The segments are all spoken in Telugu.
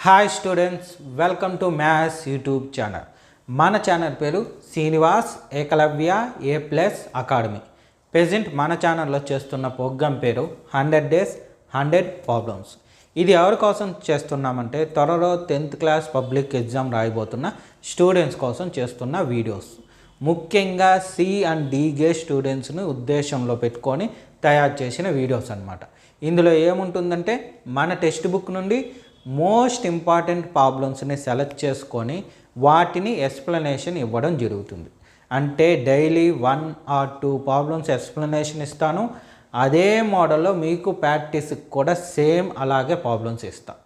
Hi students, welcome to maths YouTube channel. మన ఛానల్ పేరు Srinivas Ekalavya A+ academy. Present మన ఛానల్లో చేస్తున్న ప్రోగ్రామ్ పేరు 100 Days 100 Problems. ఇది ఎవరి కోసం చేస్తున్నామంటే త్వరలో 10th క్లాస్ పబ్లిక్ ఎగ్జామ్ రాయబోతున్న స్టూడెంట్స్ కోసం చేస్తున్న వీడియోస్. ముఖ్యంగా C అండ్ D గ్రేడ్ స్టూడెంట్స్ని ఉద్దేశంలో పెట్టుకొని తయారు చేసిన వీడియోస్ అన్నమాట. ఇందులో ఏముంటుందంటే మన టెక్స్ట్ బుక్ నుండి మోస్ట్ ఇంపార్టెంట్ ప్రాబ్లమ్స్ని సెలెక్ట్ చేసుకొని వాటిని ఎక్స్ప్లెనేషన్ ఇవ్వడం జరుగుతుంది. అంటే డైలీ 1 or 2 ప్రాబ్లమ్స్ ఎక్స్ప్లెనేషన్ ఇస్తాను. అదే మోడల్లో మీకు ప్రాక్టీస్కి కూడా సేమ్ అలాగే ప్రాబ్లమ్స్ ఇస్తాను.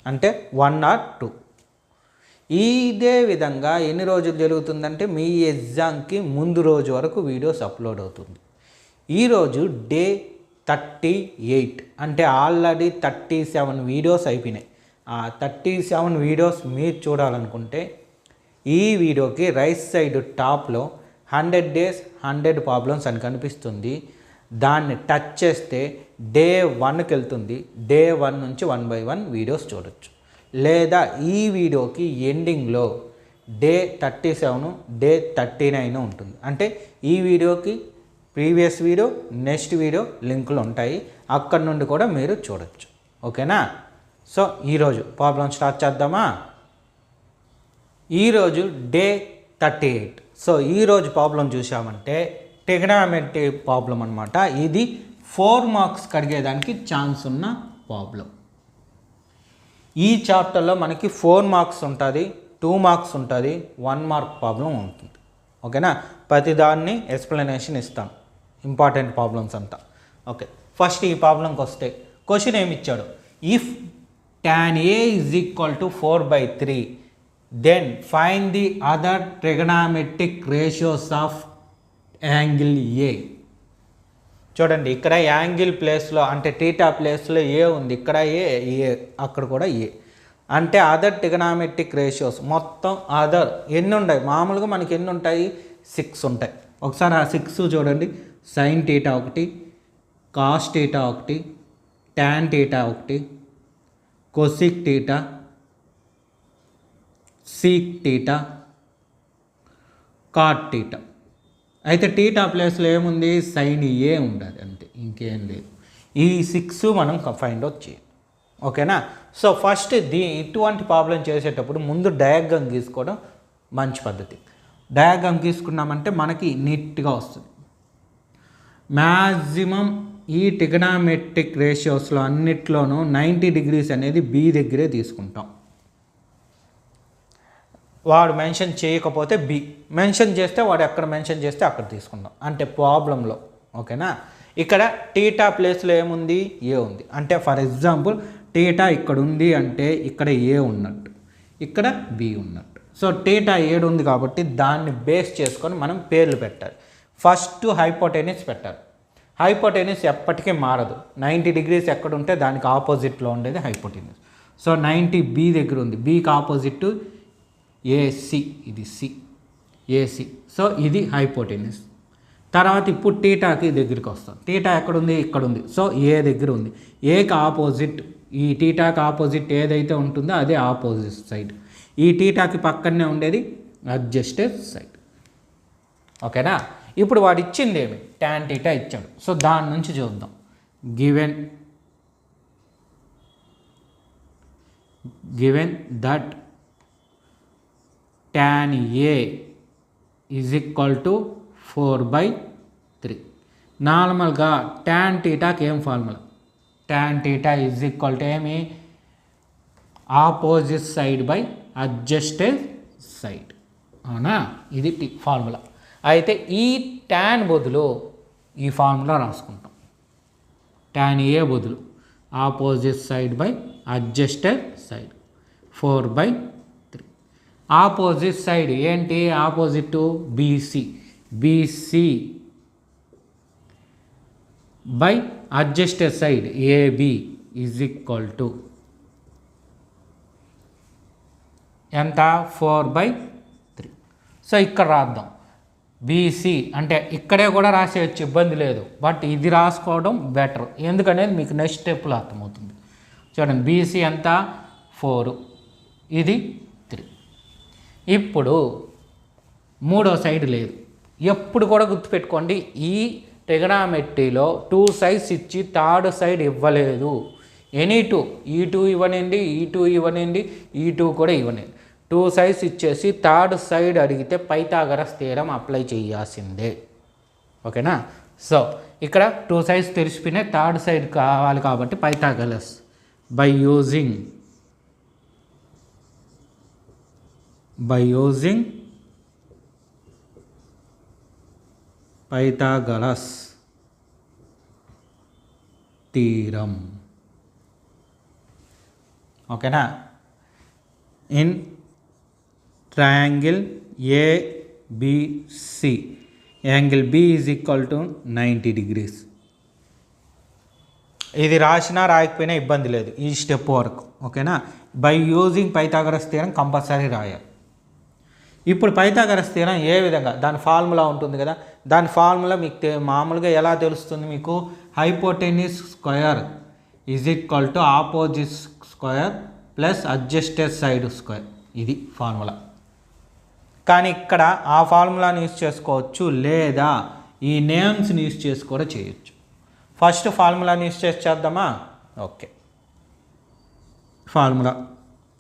అంటే 1 or 2. ఇదే విధంగా ఎన్ని రోజులు జరుగుతుందంటే మీ ఎగ్జామ్కి ముందు రోజు వరకు వీడియోస్ అప్లోడ్ అవుతుంది. ఈరోజు డే 38 అంటే ఆల్రెడీ 37 వీడియోస్ అయిపోయినాయి. ఆ 37 వీడియోస్ మీరు చూడాలనుకుంటే ఈ వీడియోకి రైట్ సైడ్ టాప్లో 100 Days 100 Problems అని కనిపిస్తుంది. దాన్ని టచ్ చేస్తే డే 1కి వెళ్తుంది. డే 1 నుంచి 1 by 1 వీడియోస్ చూడొచ్చు. లేదా ఈ వీడియోకి ఎండింగ్లో డే 37 డే 39 ఉంటుంది. అంటే ఈ వీడియోకి ప్రీవియస్ వీడియో నెక్స్ట్ వీడియో లింకులు ఉంటాయి. అక్కడ నుండి కూడా మీరు చూడొచ్చు. ఓకేనా? సో ఈరోజు ప్రాబ్లం స్టార్ట్ చేద్దామా? ఈరోజు డే 38. సో ఈరోజు ప్రాబ్లం చూసామంటే ట్రిగనామెట్రిక్ ప్రాబ్లం అనమాట. ఇది 4 మార్క్స్ అడిగేదానికి ఛాన్స్ ఉన్న ప్రాబ్లం. ఈ చాప్టర్లో మనకి 4 మార్క్స్ ఉంటుంది, 2 మార్క్స్ ఉంటుంది, 1 మార్క్ ప్రాబ్లం ఉంటుంది. ఓకేనా? ప్రతిదాన్ని ఎక్స్ప్లెనేషన్ ఇస్తాను, ఇంపార్టెంట్ ప్రాబ్లమ్స్ అంతా. ఓకే, ఫస్ట్ ఈ ప్రాబ్లంకి వస్తే క్వశ్చన్ ఏమి ఇచ్చాడు? If tan A is equal to 4/3 then find the other trigonometric ratios of angle A. చూడండి, ఇక్కడ యాంగిల్ ప్లేస్లో అంటే టీటా ప్లేస్లో ఏ ఉంది, ఇక్కడ ఏ అక్కడ కూడా ఏ. అంటే అదర్ ట్రిగనామెట్రిక్ రేషియోస్ మొత్తం అదర్ ఎన్ని ఉన్నాయి? మామూలుగా మనకి ఎన్ని ఉంటాయి? 6 ఉంటాయి. ఒకసారి ఆ 6 చూడండి. Sine theta 1, cos theta 1, tan theta 1, cosec theta, sec theta, cot theta. అయితే టీటా ప్లేస్లో ఏముంది? సైన్ ఏ ఉండాలి, అంతే, ఇంకేం లేదు. ఈ 6 మనం ఫైండ్ అవుట్ చేయాలి. ఓకేనా? సో ఫస్ట్ ఇటువంటి ప్రాబ్లం చేసేటప్పుడు ముందు డయాగ్రామ్ గీసుకోవడం మంచి పద్ధతి. డయాగ్రామ్ గీసుకున్నామంటే మనకి నీట్గా వస్తుంది. మ్యాక్సిమం ఈ ట్రిగనామెట్రిక్ రేషియోస్లో అన్నిట్లోనూ 90 degrees అనేది బి దగ్గరే తీసుకుంటాం. వాడు మెన్షన్ చేయకపోతే బి, మెన్షన్ చేస్తే వాడు ఎక్కడ మెన్షన్ చేస్తే అక్కడ తీసుకుంటాం. అంటే ప్రాబ్లంలో. ఓకేనా? ఇక్కడ టీటా ప్లేస్లో ఏముంది? ఏ ఉంది. అంటే ఫర్ ఎగ్జాంపుల్ టీటా ఇక్కడ ఉంది అంటే ఇక్కడ ఏ ఉన్నట్టు, ఇక్కడ బి ఉన్నట్టు. సో టీటా 7 ఉంది కాబట్టి దాన్ని బేస్ చేసుకొని మనం పేర్లు పెట్టాలి. ఫస్ట్ హైపోటెనిస్ పెట్టాలి. హైపోటెనిస్ ఎప్పటికీ మారదు. 90 degrees ఎక్కడ ఉంటే దానికి ఆపోజిట్లో ఉండేది హైపోటెనిస్. సో 90 బి దగ్గర ఉంది. బీకి ఆపోజిట్ ఏసి, ఇది సి, ఏసి. సో ఇది హైపోటెనిస్. తర్వాత ఇప్పుడు టీటాకి దగ్గరికి వస్తాం. టీటా ఎక్కడుంది? ఇక్కడ ఉంది. సో ఏ దగ్గర ఉంది. ఏకి ఆపోజిట్, ఈ టీటాకి ఆపోజిట్ ఏదైతే ఉంటుందో అదే ఆపోజిట్ సైడ్. ఈ టీటాకి పక్కనే ఉండేది అడ్జస్టెడ్ సైడ్. ఓకేనా? ఇప్పుడు వాడు ఇచ్చింది ఏమి? ట్యాన్ టీటా ఇచ్చాడు. సో దాని నుంచి చూద్దాం. Given that tan A is equal to 4/3. నార్మల్గా tan టీటాకి ఏం formula? tan theta is equal to ఏమి? Opposite side by adjusted side. అవునా? ఇది ఫార్ములా. అయితే ఈ tan బదులు ఈ ఫార్ములా రాసుకుంటాం. tan A బదులు opposite side by adjusted side 4/3. Opposite side ఏంటి? Opposite BC, BC by adjusted side AB is equal to ఎంత? 4/3. సో ఇక్కడ రాద్దాం. బీసీ అంటే ఇక్కడే కూడా రాసేయచ్చు, ఇబ్బంది లేదు. బట్ ఇది రాసుకోవడం బెటర్, ఎందుకనేది మీకు నెక్స్ట్ స్టెప్లో అర్థమవుతుంది. చూడండి, బీసీ ఎంత? 4, ఇది 3. ఇప్పుడు మూడో సైడ్ లేదు. ఎప్పుడు కూడా గుర్తుపెట్టుకోండి, ఈ ట్రిగనామెట్రీలో 2 సైడ్స్ ఇచ్చి థర్డ్ సైడ్ ఇవ్వలేదు. ఎనీ 2, ఈ 2 ఇవ్వనండి, ఈ 2 ఇవ్వనండి, ఈ 2 కూడా ఇవ్వనండి. 2 సైడ్స్ ఇచ్చేసి థర్డ్ సైడ్ అడిగితే పైథాగరస్ థియరం అప్లై చేయాల్సిందే. ఓకేనా? సో ఇక్కడ 2 సైడ్స్ తెలిసిపోయినాయి, థర్డ్ సైడ్ కావాలి కాబట్టి Pythagoras by using Pythagoras theorem. ఓకేనా? In triangle ABC, angle B is equal to 90 degrees. ఇది రాసినా రాయకపోయినా ఇబ్బంది లేదు ఈ స్టెప్ వరకు. ఓకేనా? By using Pythagoras theorem compulsory రాయాలి. ఇప్పుడు పైథాగరస్ థియరం ఏ విధంగా, దాని ఫార్ములా ఉంటుంది కదా, దాని ఫార్ములా మీకు మామూలుగా ఎలా తెలుస్తుంది మీకు? Hypotenuse square is equal to opposite square plus adjusted side square. ఇది ఫార్ములా. కానీ ఇక్కడ ఆ ఫార్ములాని యూజ్ చేసుకోవచ్చు, లేదా ఈ నేమ్స్ని యూజ్ చేసి కూడా చేయొచ్చు. ఫస్ట్ ఫార్ములాని యూజ్ చేసి చేద్దామా? Okay. Formula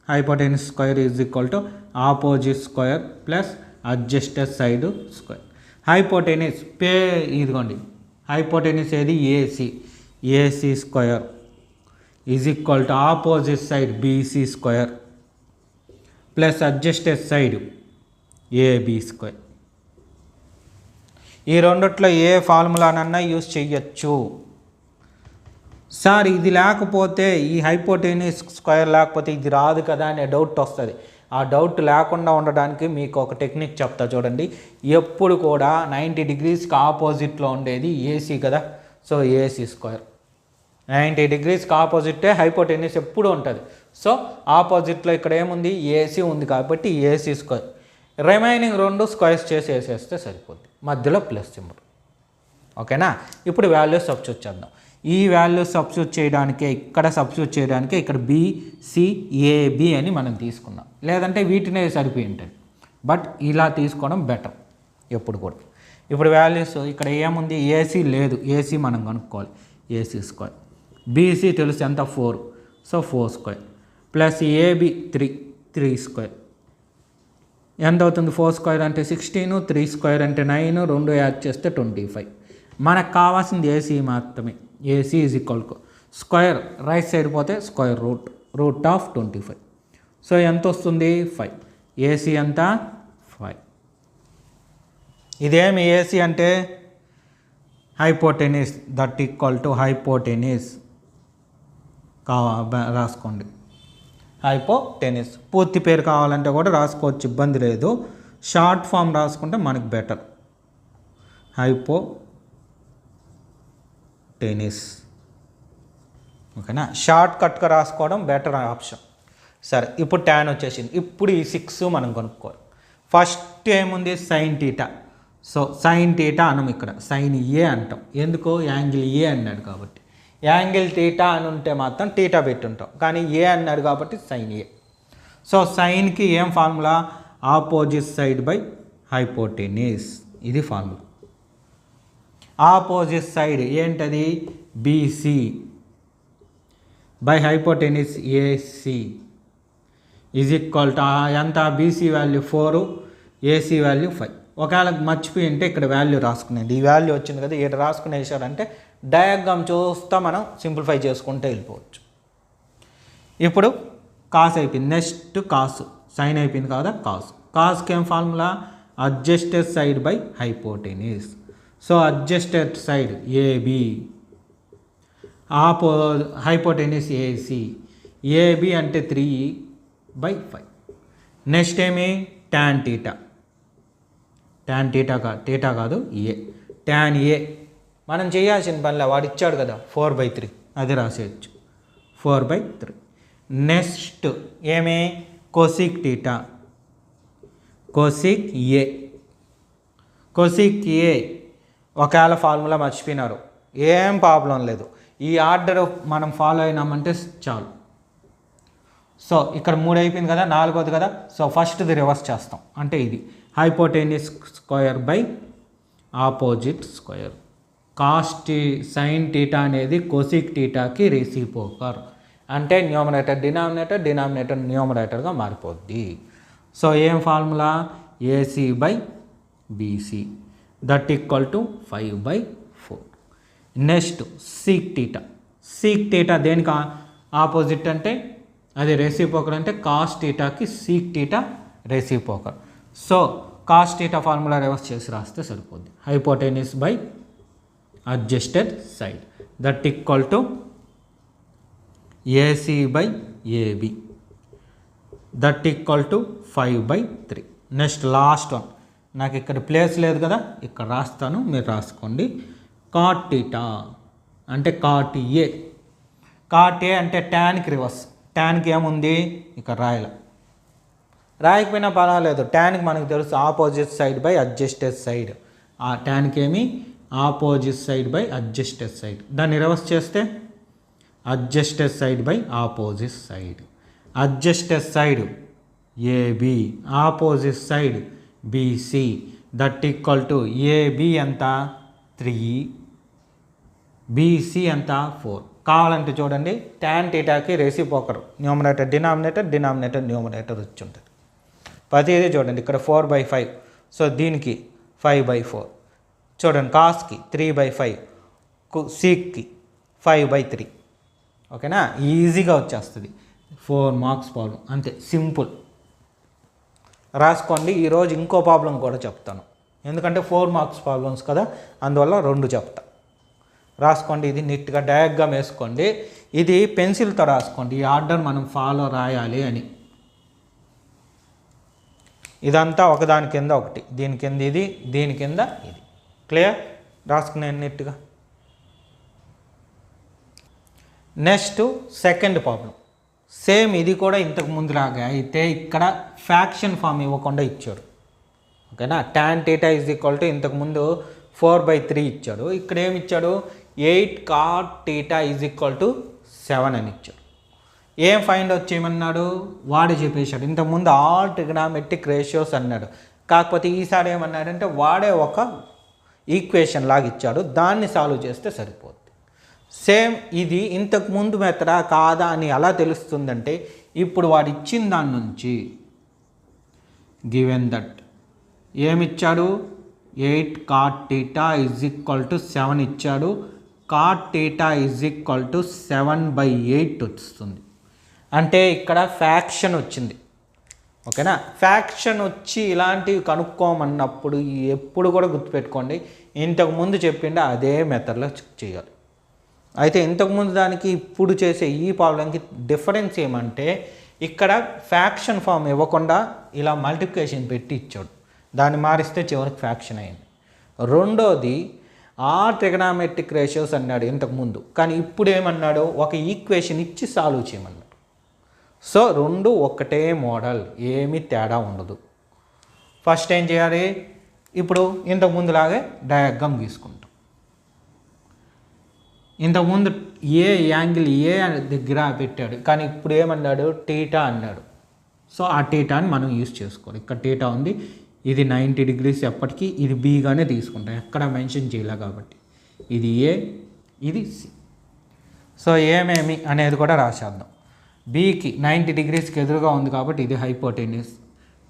hypotenuse square is equal to opposite square plus adjusted side square. Hypotenuse ఇదిగోండి, హైపోటెన్యూస్ ఏది? AC square is equal to opposite side BC square plus adjusted side AB square. ఈ రెండిట్లో ఏ ఫార్ములానన్నా యూజ్ చేయొచ్చు. సార్ ఇది లేకపోతే, ఈ హైపోటెన్యూస్ స్క్వేర్ లేకపోతే ఇది రాదు కదా అనే డౌట్ వస్తుంది. ఆ డౌట్ లేకుండా ఉండడానికి మీకు ఒక టెక్నిక్ చెప్తా చూడండి. ఎప్పుడు కూడా 90 degreesకి ఆపోజిట్లో ఉండేది ఏసీ కదా, సో ఏసీ స్క్వేర్. 90 degreesకి ఆపోజిటే హైపోటెన్యూస్ ఎప్పుడు ఉంటుంది. సో ఆపోజిట్లో ఇక్కడ ఏముంది? ఏసీ ఉంది కాబట్టి ఏసీ స్క్వేర్. రిమైనింగ్ 2 స్క్వేర్స్ చేసి వేసేస్తే సరిపోద్ది, మధ్యలో ప్లస్ సింబల్. ఓకేనా? ఇప్పుడు వాల్యూస్ సబ్స్టిట్యూట్ చేద్దాం. ఈ వాల్యూస్ సబ్స్టిట్యూట్ చేయడానికే, ఇక్కడ సబ్స్టిట్యూట్ చేయడానికే ఇక్కడ BCAB అని మనం తీసుకున్నాం, లేదంటే వీటినే సరిపోయి ఉంటుంది. బట్ ఇలా తీసుకోవడం బెటర్ ఎప్పుడు కూడా. ఇప్పుడు వాల్యూస్ ఇక్కడ ఏముంది? ఏసీ లేదు, ఏసీ మనం కనుక్కోవాలి. AC square. బీసీ తెలుసు ఎంత? 4, so 4 square plus AB 3 square. ఎంత అవుతుంది? 4 స్క్వేర్ అంటే 16, 3 స్క్వేర్ అంటే 9, 2 యాడ్ చేస్తే 25. మనకు కావాల్సింది ఏసీ మాత్రమే. AC is equal to square right side పోతే స్క్వేర్ రూట్ ఆఫ్ 25. సో ఎంత వస్తుంది? 5. ఏసీ ఎంత? 5. ఇదేమి ఏసీ అంటే hypotenuse, that equal to hypotenuse రాసుకోండి. హైపోటెన్యూస్ పూర్తి పేరు కావాలంటే కూడా రాసుకోవచ్చు, ఇబ్బంది లేదు. షార్ట్ ఫామ్ రాసుకుంటే మనకి బెటర్. హైపోటెన్యూస్. ఓకేనా? షార్ట్ కట్గా రాసుకోవడం బెటర్ ఆప్షన్. సరే, ఇప్పుడు ట్యాన్ వచ్చేసింది. ఇప్పుడు ఈ 6 మనం కనుక్కోవాలి. ఫస్ట్ ఏముంది? Sine theta. So sine theta అనం, ఇక్కడ సైన్ ఏ అంటాం. ఎందుకు? యాంగిల్ ఏ అన్నాడు కాబట్టి. యాంగిల్ టీటా అని ఉంటే మాత్రం టీటా పెట్టుంటాం, కానీ ఏ అన్నాడు కాబట్టి సైన్ ఏ. సో సైన్కి ఏం formula? Opposite side by hypotenuse. ఇది ఫార్ములా. ఆపోజిట్ సైడ్ ఏంటది? BC by hypotenuse AC is equal to ఎంత? BC value 4, AC value 5. ఒకవేళ మర్చిపోయి ఉంటే ఇక్కడ వాల్యూ రాసుకునేది, ఈ వాల్యూ వచ్చింది కదా, ఇక్కడ రాసుకునేసారంటే డయాగ్రామ్ చూస్తా మనం సింప్లిఫై చేసుకుంటే వెళ్ళిపోవచ్చు. ఇప్పుడు కాస్ అయిపోయింది, నెక్స్ట్ కాసు. సైన్ అయిపోయింది కదా, కాస్కి ఏం formula? Adjusted side by hypotenuse. So adjusted side AB, hypotenuse AC. AB అంటే 3/5. నెక్స్ట్ ఏమి? Tan theta. ట్యాన్ టీటా కాదు, ఏ. ట్యాన్ ఏ మనం చేయాల్సిన పనిలో వాడు ఇచ్చాడు కదా 4/3, అది రాసేయచ్చు 4/3. నెక్స్ట్ ఏమి? కోసిక్ టీటా. కోసిక్ ఏ. కోసిక్ ఏ ఒకవేళ ఫార్ములా మర్చిపోయినారు, ఏం ప్రాబ్లం లేదు. ఈ ఆర్డర్ మనం ఫాలో అయినామంటే చాలు. సో ఇక్కడ 3 అయిపోయింది కదా, 4వది కదా. సో ఫస్ట్ది రివర్స్ చేస్తాం, అంటే ఇది hypotenuse square by opposite square. sin theta అనేది కొసిక్ టీటాకి రెసిప్రోకల్, అంటే న్యూమరేటర్ డినామినేటర్, డినామినేటర్ న్యూమరేటర్గా మారిపోద్ది. సో ఏం formula, AC by BC that equal to 5/4. Next sec theta దేనికి ఆపోజిట్ అంటే అది రెసిప్రోకల్, అంటే కాస్ టీటాకి sec theta reciprocal. So cos theta formula reverse చేసి రాస్తే సరిపోద్ది. Hypotenuse by adjusted side that equal to AC by AB that equal to 5/3. Next last one, నాకు ఇక్కడ ప్లేస్ లేదు కదా, ఇక్కడ రాస్తాను, మీరు రాసుకోండి. కాట్ టీటా అంటే కాట్ ఏ అంటే ట్యాన్కి రివర్స్. ట్యాన్కి ఏముంది ఇక్కడ రాయకపోయినా పర్వాలేదు, ట్యాన్కి మనకు తెలుసు opposite side by adjusted side. ఆ ట్యాన్కి ఏమి opposite side by adjusted side. దాన్ని రివర్స్ చేస్తే adjusted side by opposite side. Adjusted side AB, opposite side BC that equal to AB ఎంత 3, బీసీ ఎంత 4. కావాలంటే చూడండి, ట్యాన్ టీటాకి reciprocal, numerator denominator, denominator numerator వచ్చి ఉంటుంది. ప్రతిదీ చూడండి, ఇక్కడ 4/5, సో దీనికి 5/4. చూడండి, కాస్కి 3/5, సీక్కి 5/3. ఓకేనా, ఈజీగా వచ్చేస్తుంది. 4 మార్క్స్ ప్రాబ్లం, అంతే సింపుల్. రాసుకోండి. ఈరోజు ఇంకో ప్రాబ్లం కూడా చెప్తాను, ఎందుకంటే 4 మార్క్స్ ప్రాబ్లమ్స్ కదా, అందువల్ల 2 చెప్తా. రాసుకోండి, ఇది నీట్గా డయాగ్రామ్ వేసుకోండి. ఇది పెన్సిల్తో రాసుకోండి, ఈ ఆర్డర్ మనం ఫాలో రాయాలి అని. ఇదంతా ఒకదాని కింద ఒకటి, దీని కింద ఇది, దీని కింద ఇది. క్లియర్, రాసుకున్నాను నీట్గా. నెక్స్ట్ సెకండ్ ప్రాబ్లం, సేమ్ ఇది కూడా ఇంతకు ముందు లాగా, అయితే ఇక్కడ ఫ్యాక్షన్ ఫామ్ ఇవ్వకుండా ఇచ్చాడు. ఓకేనా, tan θ ఈజ్ ఈక్వల్ టు ఇంతకుముందు 4/3 ఇచ్చాడు. ఇక్కడ ఏమి ఇచ్చాడు, 8 cot θ ఈజ్ ఈక్వల్ టు 7 అని ఇచ్చాడు. ఏం ఫైండ్ అవుట్ చేయమన్నాడు, వాడే చెప్పేశాడు. ఇంతకుముందు ఆల్ ట్రిగ్నామెట్రిక్ రేషియోస్ అన్నాడు, కాకపోతే ఈసారి ఏమన్నాడంటే వాడే ఒక ఈక్వేషన్ లాగా ఇచ్చాడు, దాన్ని సాల్వ్ చేస్తే సరిపోద్ది. సేమ్ ఇది ఇంతకుముందు మెథడా కాదా అని ఎలా తెలుస్తుందంటే, ఇప్పుడు వాడు ఇచ్చిన దాని నుంచి గివెన్ దట్ ఏమిచ్చాడు, 8 cot θ ఈజ్ ఈక్వల్ టు 7 ఇచ్చాడు. cot θ ఈజ్ ఈక్వల్ టు 7/8 వస్తుంది. అంటే ఇక్కడ ఫ్యాక్షన్ వచ్చింది. ఓకేనా, ఫ్యాక్షన్ వచ్చి ఇలాంటివి కనుక్కోమన్నప్పుడు ఎప్పుడు కూడా గుర్తుపెట్టుకోండి, ఇంతకుముందు చెప్పిండే అదే మెథడ్లో చేయాలి. అయితే ఇంతకుముందు దానికి ఇప్పుడు చేసే ఈ ప్రాబ్లంకి డిఫరెన్స్ ఏమంటే, ఇక్కడ ఫ్యాక్షన్ ఫామ్ ఇవ్వకుండా ఇలా మల్టిప్లికేషన్ పెట్టి ఇచ్చాడు, దాన్ని మారిస్తే చివరికి ఫ్యాక్షన్ అయింది. రెండోది ట్రిగనామెట్రిక్ రేషియోస్ అన్నాడు ఇంతకుముందు, కానీ ఇప్పుడు ఏమన్నాడు, ఒక ఈక్వేషన్ ఇచ్చి సాల్వ్ చేయమన్నాడు. సో రెండు ఒకటే మోడల్, ఏమీ తేడా ఉండదు. ఫస్ట్ ఏం చేయాలి, ఇప్పుడు ఇంతకుముందులాగే డయాగ్రామ్ తీసుకుంటాం. ఇంతకుముందు ఏ యాంగిల్ ఏ దగ్గర పెట్టాడు, కానీ ఇప్పుడు ఏమన్నాడు, టీటా అన్నాడు. సో ఆ టీటాని మనం యూజ్ చేసుకోవాలి. ఇక్కడ టీటా ఉంది, ఇది 90 degrees ఎప్పటికీ, ఇది బీగానే తీసుకుంటాం, ఎక్కడ మెన్షన్ చేయలే కాబట్టి. ఇది ఏ, ఇది సి. సో ఏమేమి అనేది కూడా రాసేద్దాం. బీకి 90 degreesకి ఎదురుగా ఉంది కాబట్టి ఇది హైపోటెన్యూస్.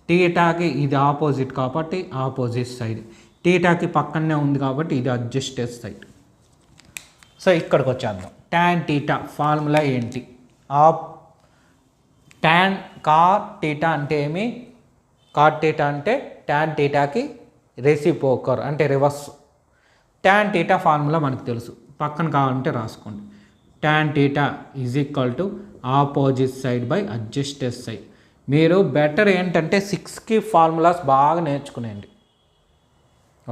టీటాకి ఇది ఆపోజిట్ కాబట్టి ఆపోజిట్ సైడ్. టీటాకి పక్కనే ఉంది కాబట్టి ఇది అడ్జస్టెడ్ సైడ్. సో ఇక్కడికి వచ్చేద్దాం. tan θ ఫార్ములా ఏంటి, tan cot θ అంటే ఏమి, cot θ అంటే tan θకి రెసిప్రోకల్ అంటే రివర్స్. tan θ ఫార్ములా మనకు తెలుసు, పక్కన కావాలంటే రాసుకోండి. tan θ is equal to opposite side by adjusted side. మీరు బెటర్ ఏంటంటే 6కి ఫార్ములాస్ బాగా నేర్చుకునేయండి.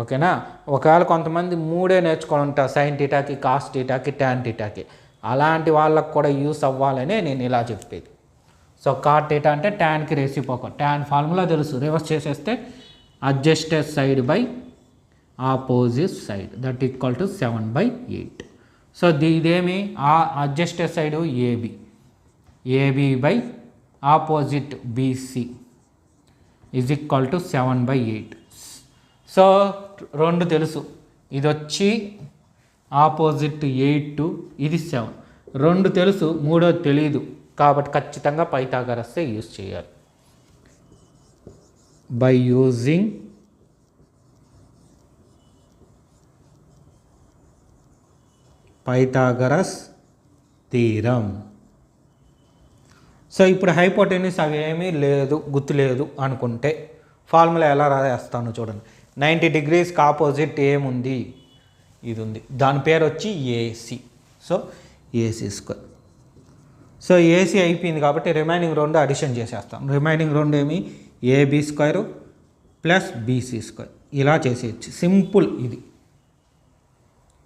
ఓకేనా, ఒకవేళ కొంతమంది 3 నేర్చుకొని ఉంటారు, sin θకి, cos θకి, tan θకి. అలాంటి వాళ్ళకు కూడా యూస్ అవ్వాలనే నేను ఇలా చెప్పేది. సో cot θ అంటే ట్యాన్కి రెసిప్రోకల్, ట్యాన్ ఫార్ములా తెలుసు, రివర్స్ చేసేస్తే adjusted side by opposite side that equal to 7/8. So ఇదేమి, ఆ adjusted side AB, AB by opposite BC is equal to 7/8. So 2 తెలుసు, ఇది వచ్చి ఆపోజిట్ 8, ఇది 7. 2 తెలుసు, 3 తెలియదు, కాబట్టి ఖచ్చితంగా పైథాగరస్ యూజ్ చేయాలి. By using Pythagoras theorem. So ఇప్పుడు హైపోటెన్యూస్ అవి ఏమీ లేదు, గుర్తులేదు అనుకుంటే ఫార్ములా ఎలా రాస్తాను చూడండి. 90 డిగ్రీస్కి ఆపోజిట్ ఏముంది, ఇది ఉంది, దాని పేరు వచ్చి AC. So AC square. So AC అయిపోయింది కాబట్టి రిమైనింగ్ 2 అడిషన్ చేసేస్తాం. రిమైనింగ్ 2 ఏమి, AB square plus BC square, ఇలా చేసేయచ్చు. సింపుల్ ఇది,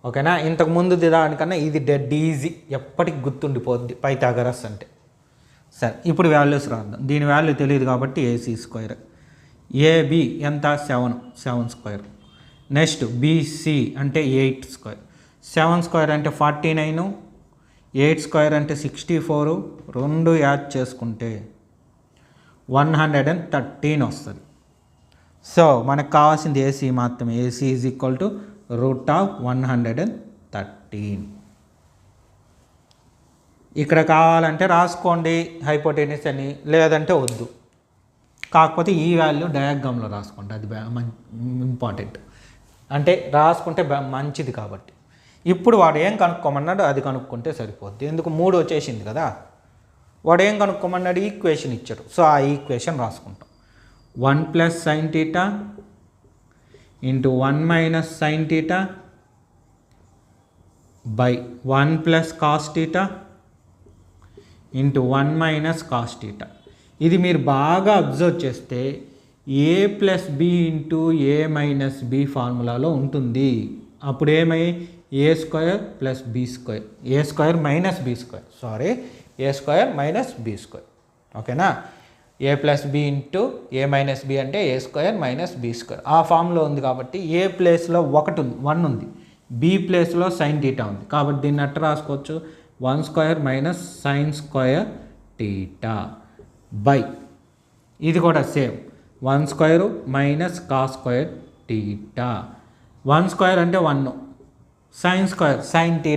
ఓకేనా. ఇంతకు ముందు దానికన్నా ఇది డెడ్ ఈజీ, ఎప్పటికి గుర్తుండిపోద్ది పైథాగరస్ అంటే. సరే ఇప్పుడు వాల్యూస్ రాద్దాం. దీని వాల్యూ తెలియదు కాబట్టి ఏసీ స్క్వేర్. ఏబి ఎంత, 7 స్క్వేర్. నెక్స్ట్ బీసీ అంటే 8 స్క్వేర్. 7 స్క్వేర్ అంటే 49, 8 స్క్వేర్ అంటే 64. 2 యాడ్ చేసుకుంటే 113 వస్తుంది. సో మనకు కావాల్సింది ఏసీ మాత్రమే. AC is equal to √113. ఇక్కడ కావాలంటే రాసుకోండి హైపోటెన్యూస్ అని, లేదంటే వద్దు. కాకపోతే ఈ వాల్యూ డయాగ్రామ్లో రాసుకోండి, అది ఇంపార్టెంట్. అంటే రాసుకుంటే మంచిది కాబట్టి. ఇప్పుడు వాడు ఏం కనుక్కోమన్నాడు అది కనుక్కుంటే సరిపోద్ది. ఎందుకు 3 వచ్చేసింది కదా, వాడు ఏం కనుక్కోమన్నాడు, ఈక్వేషన్ ఇచ్చాడు. సో ఆ ఈక్వేషన్ రాసుకుంటాం. 1 + sin θ into 1 - sin θ by 1 + cos θ into 1 - cos θ. ఇది మీరు బాగా అబ్జర్వ్ చేస్తే a + b into a - b ఫార్ములాలో ఉంటుంది. అప్పుడు ఏమై a² + b², a² - b², sorry a² - b², ఓకేనా. a + b into a - b అంటే a² - b². ఆ ఫామ్లో ఉంది కాబట్టి ఏ ప్లేస్లో 1 ఉంది, b ప్లేస్లో sin θ ఉంది, కాబట్టి దీన్ని అట్ట రాసుకోవచ్చు. 1² - sin² θ బై, ఇది కూడా సేమ్ 1² - cos² θ. 1² అంటే 1, sin² θ²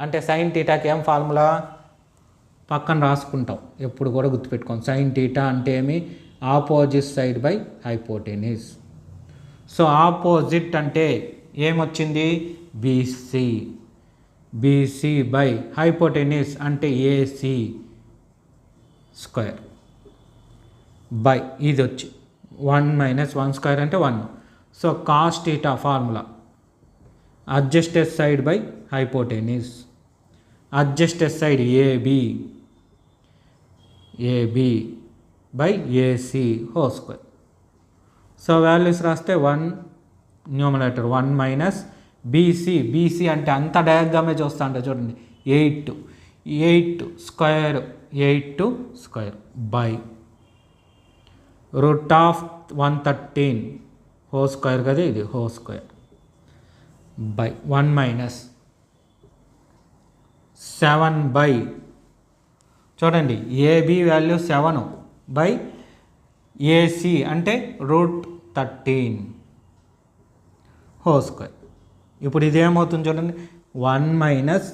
అంటే sin θకి ఏం ఫార్ములా పక్కన రాసుకుంటాం, ఎప్పుడు కూడా గుర్తుపెట్టుకోండి. sin θ అంటే ఏమి, opposite side by hypotenuse. So opposite అంటే ఏమొచ్చింది, బీసీ. బీసీ బై హైపోటెన్యూస్ అంటే ఏసీ స్క్వేర్ బై ఇది వచ్చి 1 - 1² అంటే 1. So cos θ formula adjusted side by hypotenuse, adjusted side AB by AC whole square. So values రాస్తే 1 న్యూమరేటర్ 1 - బీసీ అంటే అంత డయాగ్రామే చూస్తా అంటే చూడండి, 8 స్క్వేర్ బై √113 హోల్ స్క్వేర్ కదా, ఇది హోల్ స్క్వేర్ బై 1 - 7 బై, చూడండి ఏబి వాల్యూ 7 బై ఏసీ అంటే √13 హోల్ స్క్వేర్. ఇప్పుడు ఇది ఏమవుతుంది చూడండి, 1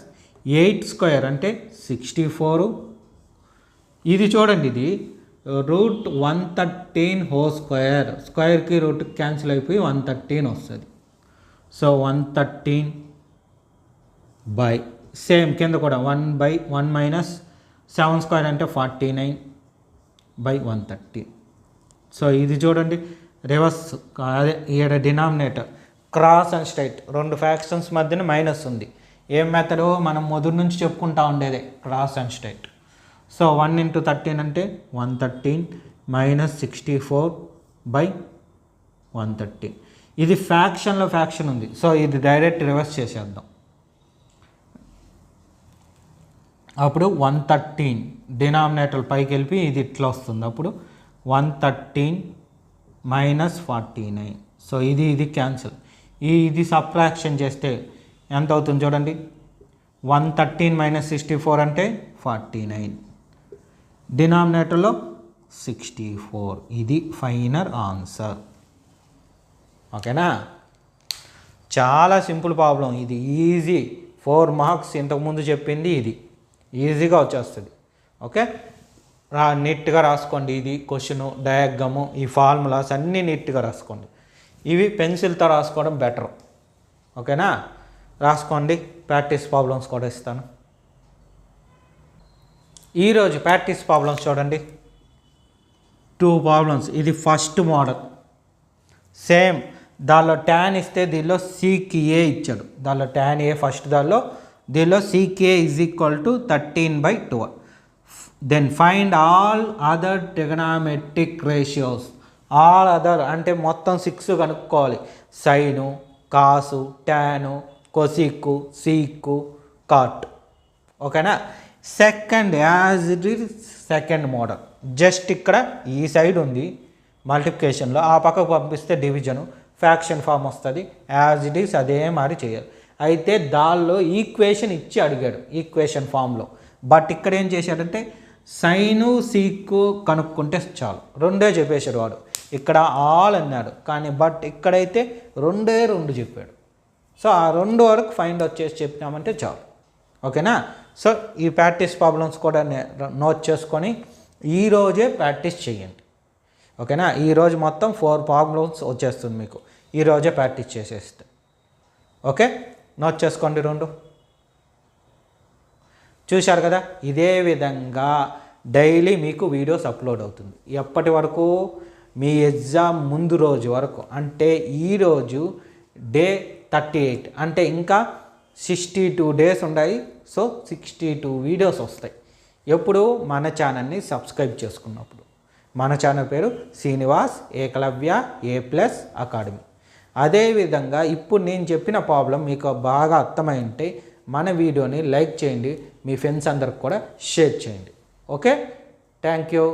- 8² అంటే 64. ఇది చూడండి, ఇది √113 హోల్ స్క్వేర్, స్క్వేర్కి రూట్ క్యాన్సిల్ అయిపోయి 113 వస్తుంది. సో 113 బై సేమ్ కింద కూడా 1 - 7² అంటే 49 బై 113. సో ఇది చూడండి రివర్స్, అదే ఈడ denominator cross and straight 2 factions మధ్యన మైనస్ ఉంది. ఏం మెథడ్ మనం మొదటి నుంచి చెప్పుకుంటా ఉండేదే, క్రాస్ అండ్ స్ట్రైట్. సో 1 × 13 అంటే 113 - 64 బై 113. ఇది ఫ్యాక్షన్లో ఫ్యాక్షన్ ఉంది, సో ఇది డైరెక్ట్ రివర్స్ చేసేద్దాం. అప్పుడు 113 డినామినేటర్ పైకి వెళ్ళి ఇది ఇట్లా వస్తుంది. అప్పుడు 113 - 49. సో ఇది క్యాన్సిల్. ఇది సబ్ట్రాక్షన్ చేస్తే ఎంత అవుతుంది చూడండి, 113 - 64 అంటే 49. డినామినేటర్లో 64. ఇది ఫైనల్ ఆన్సర్. ఓకేనా? చాలా సింపుల్ ప్రాబ్లం ఇది, ఈజీ. 4 మార్క్స్. ఇంతకుముందు చెప్పింది ఇది ఈజీగా వచ్చేస్తుంది. ఓకే, నీట్గా రాసుకోండి. ఇది క్వశ్చను, డయాగ్రాము, ఈ ఫార్ములాస్ అన్నీ నీట్గా రాసుకోండి. ఇవి పెన్సిల్తో రాసుకోవడం బెటర్. ఓకేనా? రాసుకోండి. ప్రాక్టీస్ ప్రాబ్లమ్స్ కూడా ఇస్తాను. ఈరోజు ప్రాక్టీస్ ప్రాబ్లమ్స్ చూడండి. 2 ప్రాబ్లమ్స్. ఇది ఫస్ట్ మోడల్. సేమ్ దానిలో ట్యాన్ ఇస్తే దీనిలో సీకి ఏ ఇచ్చాడు. దానిలో ట్యాన్ ఏ ఫస్ట్ దీనిలో సీకే is equal to 13/12. Then find all other trigonometric ratios. All other అంటే మొత్తం 6 కనుక్కోవాలి. Sine, cos, tan, cosec, sec, cot. ఓకేనా? Second as it is second model. Just ఇక్కడ ఈ సైడ్ ఉంది మల్టిప్లికేషన్లో, ఆ పక్కకు పంపిస్తే డివిజను, ఫ్యాక్షన్ ఫామ్ వస్తుంది. యాజ్ ఇట్ ఈస్ అదే మరి చేయాలి. అయితే దానిలో ఈక్వేషన్ ఇచ్చి అడిగాడు ఈక్వేషన్ ఫామ్లో. బట్ ఇక్కడ ఏం చేశాడంటే సైను సీకు కనుక్కుంటే చాలు, 2 చెప్పేశాడు వాడు. ఇక్కడ ఆల్ అన్నాడు కానీ బట్ ఇక్కడైతే 2 చెప్పాడు. సో ఆ 2 వరకు ఫైండ్ అవుట్ చేసి చెప్పినామంటే చాలు. ఓకేనా? సో ఈ ప్రాక్టీస్ ప్రాబ్లమ్స్ కూడా నోట్ చేసుకొని ఈరోజే ప్రాక్టీస్ చేయండి. ఓకేనా? ఈరోజు మొత్తం 4 ప్రాబ్లమ్స్ వచ్చేస్తుంది మీకు. ఈరోజే ప్రాక్టీస్ చేసేస్తే. ఓకే, నోట్ చేసుకోండి 2. చూశారు కదా? ఇదే విధంగా డైలీ మీకు వీడియోస్ అప్లోడ్ అవుతుంది. ఎప్పటి వరకు? మీ ఎగ్జామ్ ముందు రోజు వరకు. అంటే ఈరోజు డే 38, అంటే ఇంకా 62 డేస్ ఉన్నాయి. సో 62 వీడియోస్ వస్తాయి. ఎప్పుడు? మన ఛానల్ని సబ్స్క్రైబ్ చేసుకున్నప్పుడు. మన ఛానల్ పేరు శ్రీనివాస్ ఏకలవ్య A+ అకాడమీ. అదేవిధంగా ఇప్పుడు నేను చెప్పిన ప్రాబ్లం మీకు బాగా అర్థమై ఉంటే మన వీడియోని లైక్ చేయండి, మీ ఫ్రెండ్స్ అందరికి కూడా షేర్ చేయండి. Okay, thank you.